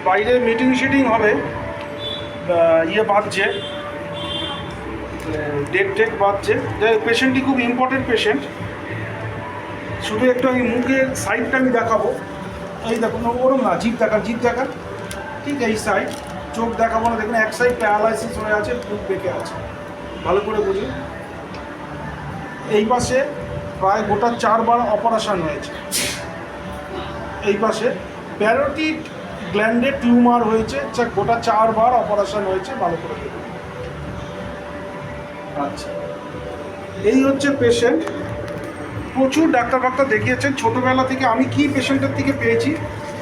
বাইরে মিটিং শিটিং হবে, ইয়ে বাজছে, ডেক টেক বাজছে। পেশেন্টটি খুব ইম্পর্টেন্ট পেশেন্ট। শুধু একটু আমি মুখের সাইডটা আমি দেখাবো। এই দেখুন, ওরম না, জিভ দেখা, ঠিক এই সাইড। চোখ দেখাবো না, দেখুন এক সাইড প্যারালাইসিস হয়ে আছে, মুখ বেঁকে আছে, ভালো করে বুঝুন। এই পাশে প্রায় গোটা 4 বার অপারেশন হয়েছে। এই পাশে প্যারোটিড গ্ল্যান্ডে টিউমার হয়েছে, গোটা 4 বার অপারেশন হয়েছে, ভালো করে দেখুন। আচ্ছা, এই হচ্ছে পেশেন্ট। প্রচুর ডাক্তার দেখিয়েছেন ছোটোবেলা থেকে। আমি কি পেশেন্টের থেকে পেয়েছি,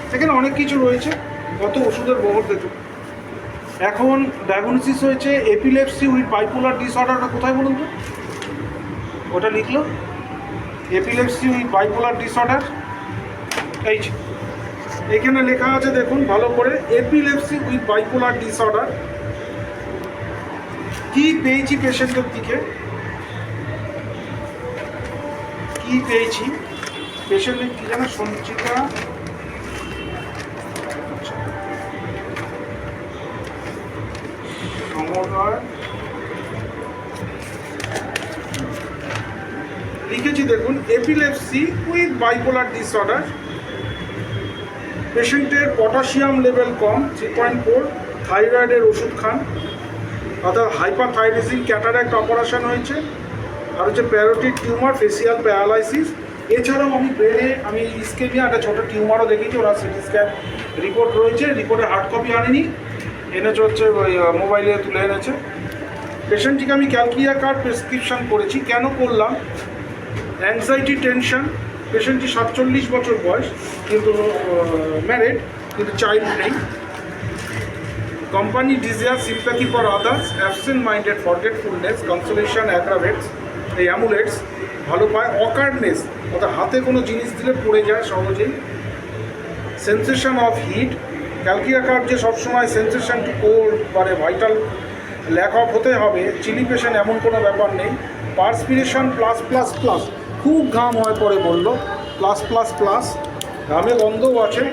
সেখানে অনেক কিছু রয়েছে। কত ওষুধের বহর দেখুন। এখন ডায়াগনোসিস হয়েছে এপিলেপসি উইথ বাইপোলার ডিসঅর্ডারটা কোথায় বলুন তো? ওটা লিখলো, এপিলেপসি উইথ বাইপোলার ডিসঅর্ডার। এই এখানে লেখা আছে দেখুন ভালো করে, এপিলেপসি উইথ বাইপোলার ডিসঅর্ডার। কি পেয়েছি পেশেন্টের দিকে, কি পেয়েছি পেশেন্টের কি যেন, সঞ্চিতা সমদয় লিখেছি দেখুন, এপিলেপসি উইথ বাইপোলার ডিসঅর্ডার। পেশেন্টের পটাশিয়াম লেভেল কম, 3.4। থাইরয়েডের ওষুধ খান, অর্থাৎ হাইপারথাইরয়েডিজম, ক্যাটারাক্ট অপারেশন হয়েছে, আর হচ্ছে প্যারোটিড টিউমার, ফেসিয়াল প্যারালাইসিস। এছাড়াও আমি ব্রেনে ইস্কেমিয়া, একটা ছোটো টিউমারও দেখেছি। ওরা সিটি স্ক্যান রিপোর্ট রয়েছে, রিপোর্টের হার্ড কপি আনেনি, এনেছে হচ্ছে ওই মোবাইলে তুলে এনেছে। পেশেন্টটিকে আমি ক্যালকিয়া কার্ড প্রেসক্রিপশান করেছি। কেন করলাম? Anxiety, tension. পেশেন্টটি 47 বছর বয়স, কিন্তু ম্যারিড, কিন্তু চাইল্ড নেই। Company desire sympathy for others, absent minded, forgetfulness, consolation aggravates, এই অ্যামুলেটস ভালো পায়। অকার্ডনেস, অর্থাৎ হাতে কোনো জিনিস দিলে পড়ে যায় সহজেই। সেন্সেশন অফ হিট, ক্যালকিয়া কার্ড যে সবসময় সেন্সেশন টু কোল্ড মানে ভাইটাল ল্যাক অফ হতে হবে, চিলি পেশেন্ট এমন কোনো ব্যাপার নেই। পার্সপিরেশন প্লাস প্লাস প্লাস, খুব ঘাম হয় পরে বললো, প্লাস প্লাস প্লাস। ঘামে গন্ধও আছে।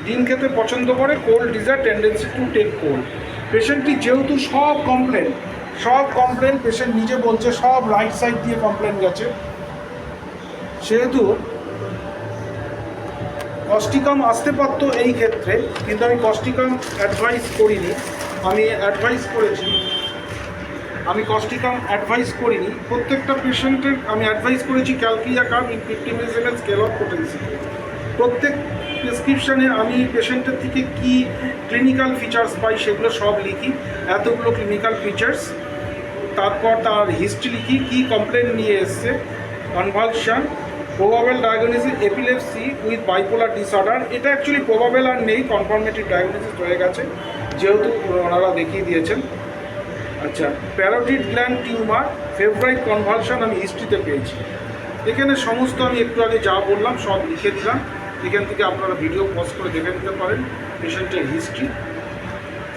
ডিম খেতে পছন্দ করে, cold desire, tendency to take cold. পেশেন্টটি যেহেতু সব কমপ্লেন পেশেন্ট নিজে বলছে সব রাইট সাইড দিয়ে কমপ্লেন গেছে, সেহেতু কস্টিকাম আসতে পারতো এই ক্ষেত্রে, কিন্তু আমি কস্টিকাম অ্যাডভাইস করিনি। কস্টিকাম অ্যাডভাইস করিনি। প্রত্যেকটা পেশেন্টের আমি অ্যাডভাইস করেছি calcarea carb in 50 ml scale of potency. প্রত্যেক প্রেসক্রিপশানে আমি পেশেন্টের থেকে কি ক্লিনিক্যাল ফিচার্স পাই সেগুলো সব লিখি, এতগুলো ক্লিনিক্যাল ফিচার্স। তারপর তার হিস্ট্রি লিখি, কী কমপ্লেন নিয়ে এসছে, convulsion, probable diagnosis epilepsy with bipolar disorder. এটা অ্যাকচুয়ালি প্রবাবেল আর নেই, কনফার্মেটিভ ডায়াগনোসিস হয়ে গেছে যেহেতু ওনারা দেখিয়ে দিয়েছেন। আচ্ছা, প্যারোটিড গ্ল্যান্ড টিউমার, ফেব্রাইট কনভালশন আমি হিস্ট্রিতে পেয়েছি। এখানে সমস্ত আমি একটু আগে যা বললাম সব লিখে দিলাম। এখান থেকে আপনারা ভিডিও পজ করে দেখে নিতে পারেন পেশেন্টের হিস্ট্রি।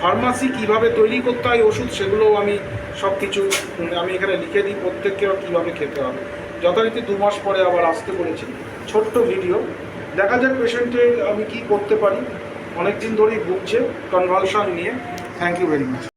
ফার্মাসি কীভাবে তৈরি করতে হয় ওষুধ, সেগুলোও আমি সব কিছু আমি এখানে লিখে দিই, প্রত্যেককে কীভাবে খেতে হবে। যথারীতি 2 মাস পরে আবার আসতে বলেছি, ছোট্ট ভিডিও। দেখা যাক পেশেন্টে আমি কি করতে পারি। অনেক দিন ধরেই ভুগছে কনভালশন নিয়ে। Thank you very much.